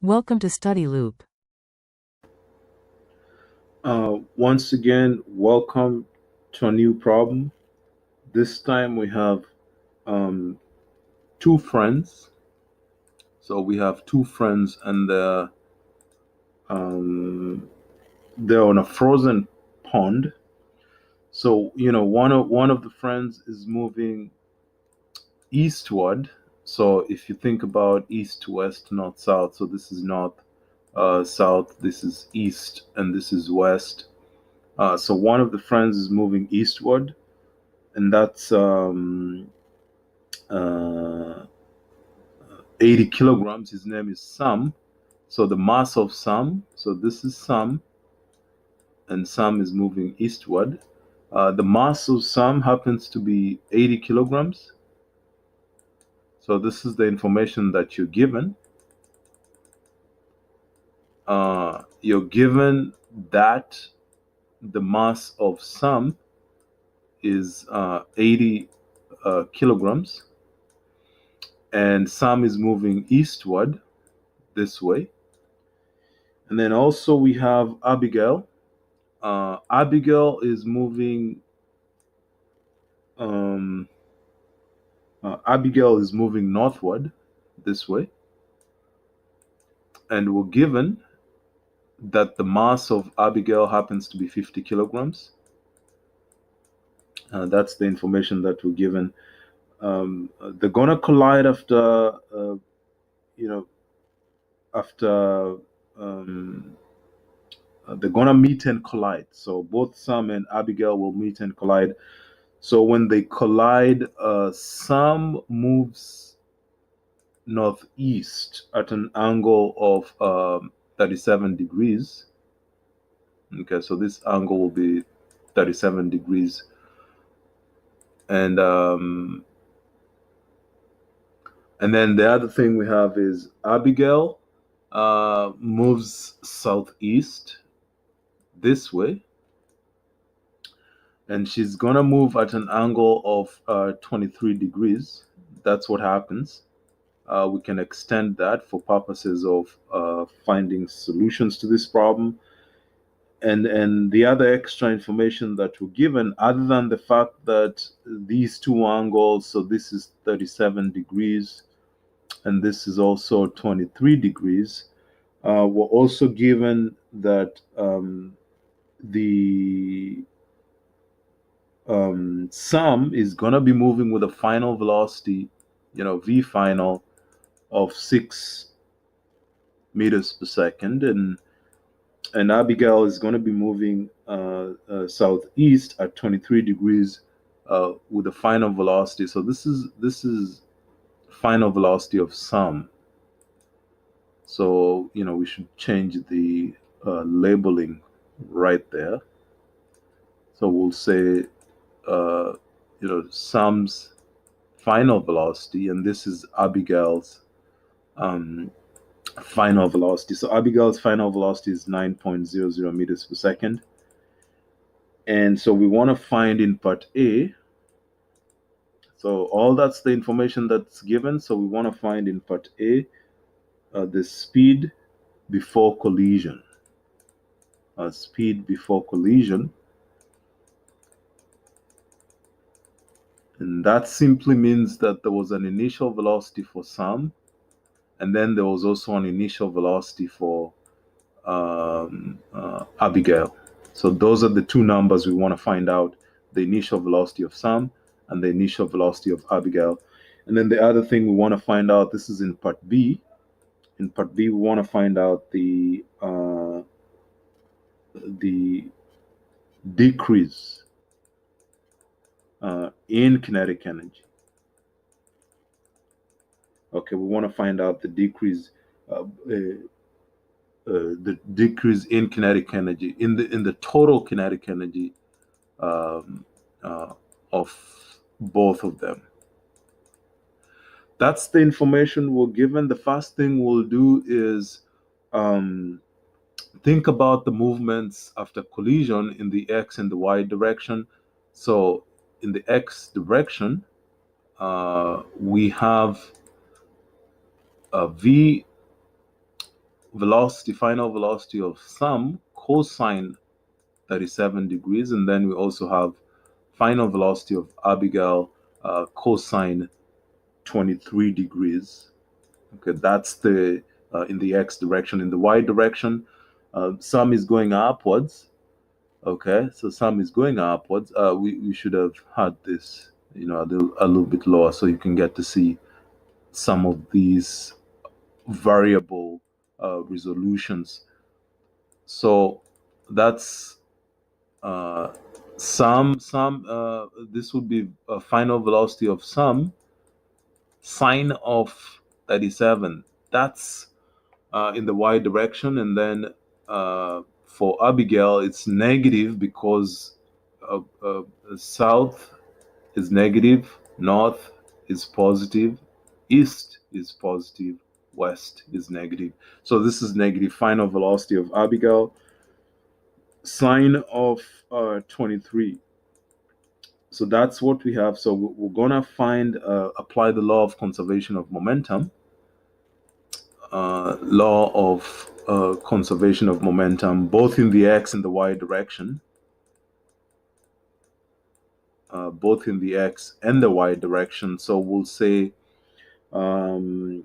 Welcome to Study Loop. Once again, welcome to a new problem. This time we have um, two friends. So we have two friends, and um, they're on a frozen pond. So one of the friends is moving eastward. So if you think about east, west, north, south, so this is north, south. This is east, and this is west. So one of the friends is moving eastward, and that's uh, 80 kilograms. His name is Sam. So the mass of Sam, so this is Sam, and Sam is moving eastward. The mass of Sam happens to be 80 kilograms. So this is the information that you're given. You're given that the mass of Sam is 80 kilograms, and Sam is moving eastward this way. And then also we have Abigail. Abigail is moving. Um, Abigail is moving northward this way, and we're given that the mass of Abigail happens to be 50 kilograms. That's the information that we're given. They're gonna collide you know, after they're gonna meet and collide. So both Sam and Abigail will meet and collide. So when they collide, Sam moves northeast at an angle of 37 degrees. Okay, so this angle will be 37 degrees. And and then the other thing we have is Abigail moves southeast this way, and she's gonna move at an angle of 23 degrees. That's what happens. We can extend that for purposes of finding solutions to this problem. And the other extra information that we're given, other than the fact that these two angles, so this is 37 degrees and this is also 23 degrees, we're also given that the sum is going to be moving with a final velocity, v final of 6 meters per second, and Abigail is going to be moving southeast at 23 degrees with a final velocity. So this is final velocity of Sam. So we should change the labeling right there. So we'll say Sam's final velocity, and this is Abigail's um, final velocity. So Abigail's final velocity is 9.00 meters per second. And so we want to find in part A. So all that's the information that's given. So we want to find in part A the speed before collision. Speed before collision. And that simply means that there was an initial velocity for Sam, and then there was also an initial velocity for Abigail. So those are the two numbers we want to find out: the initial velocity of Sam and the initial velocity of Abigail. And then the other thing we want to find out, this is in part B. In part B, we want to find out the decrease in kinetic energy. Okay, we want to find out the decrease in kinetic energy, in the total kinetic energy um, uh, of both of them. That's the information we're given. The first thing we'll do is um, think about the movements after collision in the x and the y direction. So in the x direction, we have v final velocity of some cosine 37 degrees, and then we also have final velocity of Abigail cosine 23 degrees. Okay, that's the in the x direction. In the y direction, some is going upwards. Okay, so some is going upwards. We should have had this, a little bit lower, so you can get to see some of these variable resolutions. So that's this would be a final velocity of some sine of 37. That's in the y direction, and then for Abigail it's negative because south is negative, north is positive, east is positive, west is negative. So this is negative final velocity of Abigail, sine of 23. So that's what we have. So we're gonna apply the law of conservation of momentum, conservation of momentum, both in the x and the y direction, both in the x and the y direction. So we'll say, for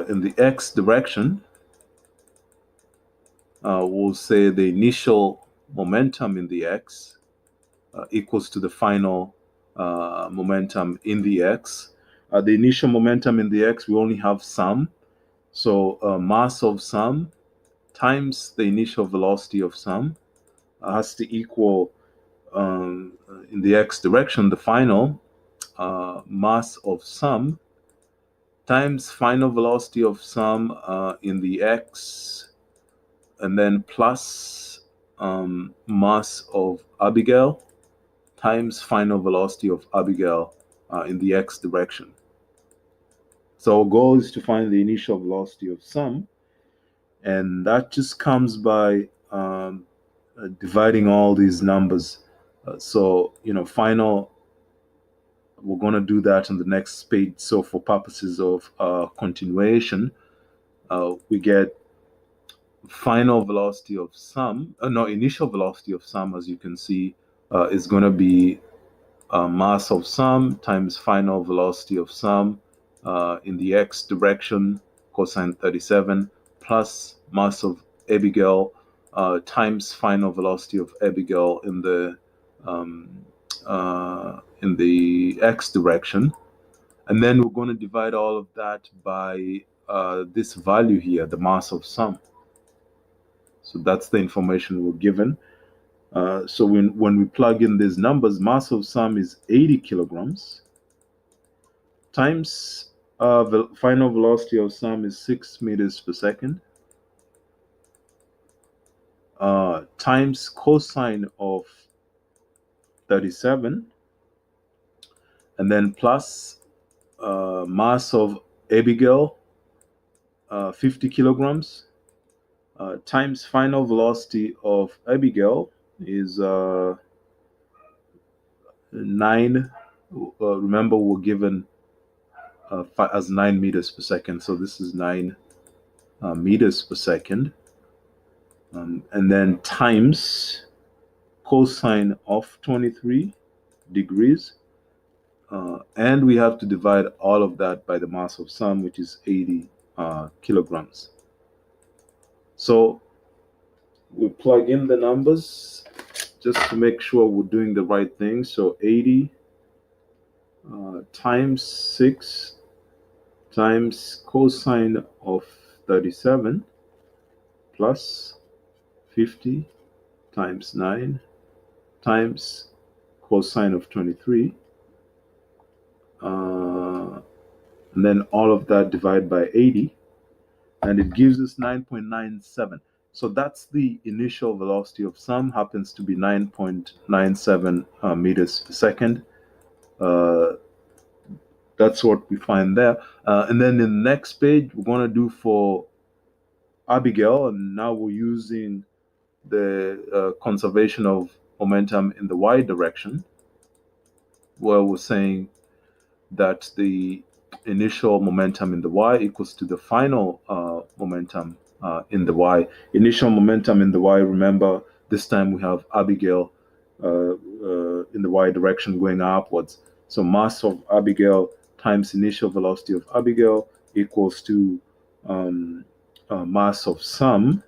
in the x direction, we'll say the initial momentum in the x equals to the final momentum in the x. The initial momentum in the x, we only have some. So mass of some times the initial velocity of some has to equal, in the x direction, the final mass of some times final velocity of some in the x, and then plus mass of Abigail times final velocity of Abigail in the x direction. So our goal is to find the initial velocity of some, and that just comes by dividing all these numbers. Final, we're going to do that on the next page. So for purposes of continuation, we get final velocity of some, initial velocity of some, as you can see, is going to be mass of some times final velocity of some in the x direction, cosine 37, plus mass of Abigail times final velocity of Abigail in the x direction. And then we're going to divide all of that by this value here, the mass of some. So that's the information we're given. So when we plug in these numbers, mass of some is 80 kilograms times the final velocity of some is 6 meters per second, times cosine of 37, and then plus mass of Abigail, 50 kilograms, times final velocity of Abigail is 9. Remember, we're given as 9 meters per second, so this is 9 meters per second, and then times cosine of 23 degrees, and we have to divide all of that by the mass of some, which is 80 kilograms. So we plug in the numbers just to make sure we're doing the right thing. So 80 times 6 times cosine of 37 plus 50 times 9 times cosine of 23, and then all of that divided by 80, and it gives us 9.97. So that's the initial velocity of some, happens to be 9.97 meters per second. That's what we find there. And then in the next page, we're going to do for Abigail, and now we're using the conservation of momentum in the y direction, where we're saying that the initial momentum in the y equals to the final momentum in the y. Initial momentum in the y, remember, this time we have Abigail in the y direction going upwards. So mass of Abigail times initial velocity of Abigail equals to mass of Sam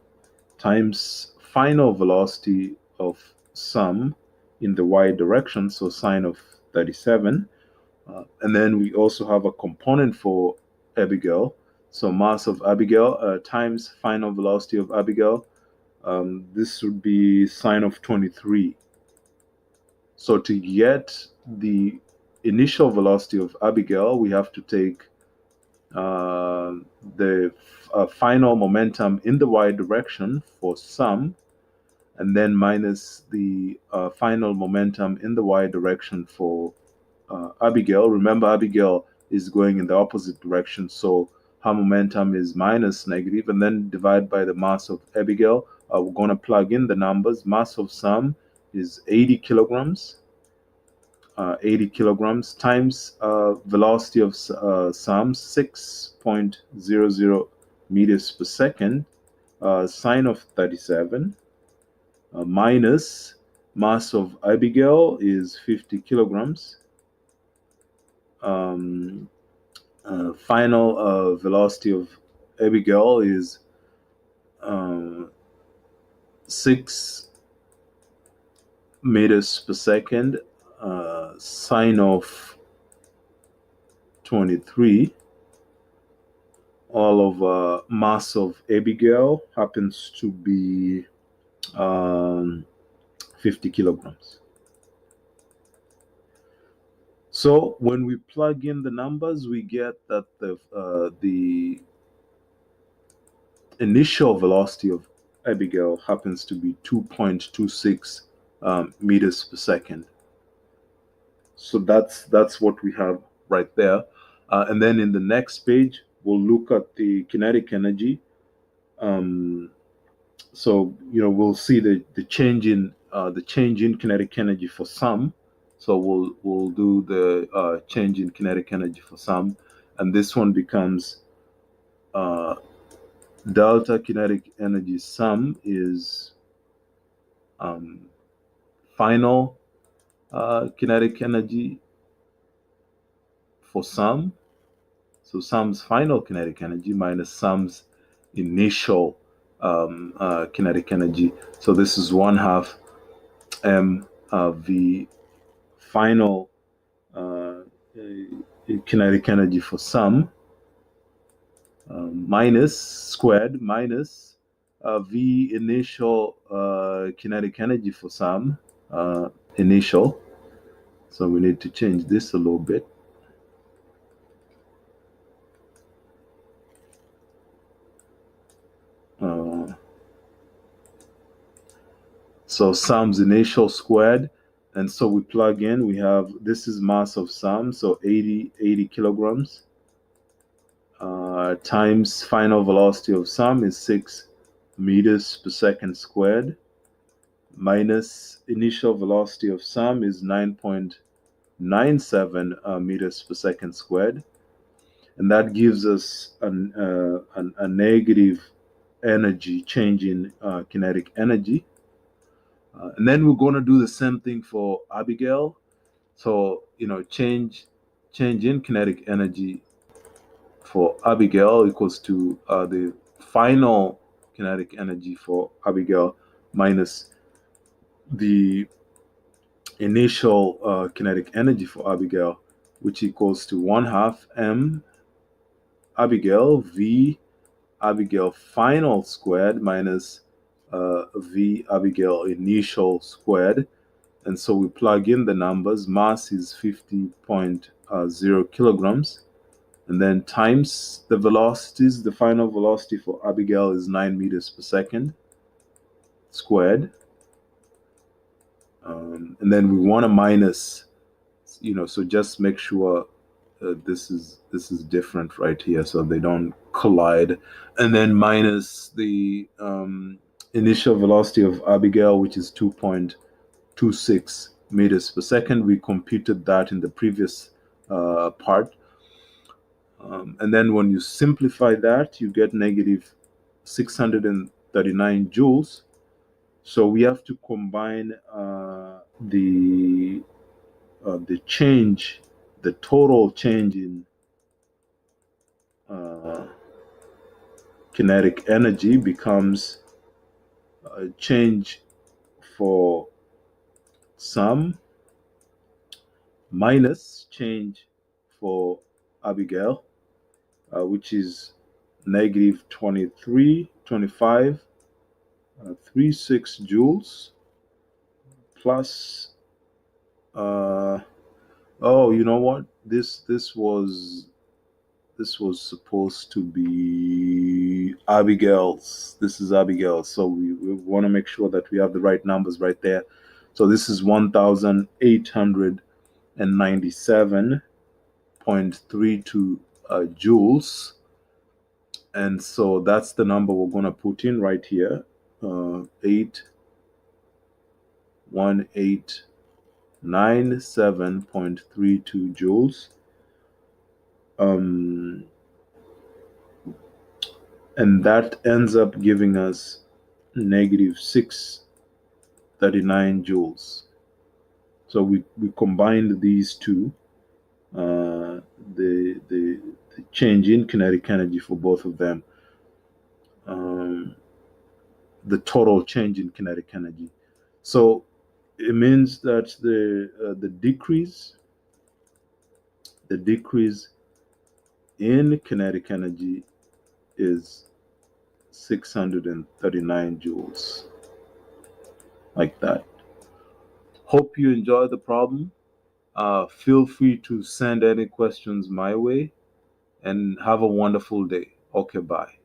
times final velocity of Sam in the y direction, so sine of 37. And then we also have a component for Abigail. So mass of Abigail times final velocity of Abigail. This would be sine of 23. So to get the initial velocity of Abigail, we have to take the final momentum in the y direction for Sam, and then minus the final momentum in the y direction for Abigail. Remember, Abigail is going in the opposite direction, so her momentum is minus negative, and then divide by the mass of Abigail. We're going to plug in the numbers. Mass of Sam is 80 kilograms. 80 kilograms times velocity of Sam, 6.00 meters per second, sine of 37, minus mass of Abigail is 50 kilograms. Final velocity of Abigail is 6 meters per second, sine of 23. All of mass of Abigail happens to be 50 kilograms. So when we plug in the numbers, we get that the initial velocity of Abigail happens to be 2.26 meters per second. So that's what we have right there. And then in the next page, we'll look at the kinetic energy. So we'll see the change in kinetic energy for Sam. So we'll do the change in kinetic energy for Sam, and this one becomes delta kinetic energy Sam is final kinetic energy for Sam. So Sam's final kinetic energy minus Sam's initial kinetic energy. So this is 1/2 mv final kinetic energy for Sam minus squared minus v initial kinetic energy for Sam initial. So we need to change this a little bit. So Sam's initial squared, and so we plug in, we have, this is mass of Sam, so 80 kilograms, times final velocity of Sam is 6 meters per second squared, minus initial velocity of Sam is 9.97 meters per second squared, and that gives us a negative energy, change in kinetic energy. And then we're going to do the same thing for Abigail. So, change in kinetic energy for Abigail equals to the final kinetic energy for Abigail minus the initial kinetic energy for Abigail, which equals to 1/2 m Abigail v Abigail final squared minus v Abigail initial squared. And so we plug in the numbers. Mass is 50.0 kilograms, and then times the velocities. The final velocity for Abigail is 9 meters per second squared, and then we want to minus, so just make sure this is different right here so they don't collide, and then minus the initial velocity of Abigail, which is 2.26 meters per second. We computed that in the previous part. And then when you simplify that, you get negative 639 joules. So we have to combine the change, the total change in uh, kinetic energy becomes a change for Sam minus change for Abigail, which is negative 36 joules plus oh, you know what, this was supposed to be Abigail's. This is Abigail's. So we want to make sure that we have the right numbers right there. So this is 1,897.32 joules. And so that's the number we're going to put in right here. 1897.32 joules. And that ends up giving us negative 639 joules. So we combined these two, the change in kinetic energy for both of them, the total change in kinetic energy. So it means that the decrease in kinetic energy is 639 joules, like that. Hope you enjoy the problem. Feel free to send any questions my way, and have a wonderful day. Okay, bye.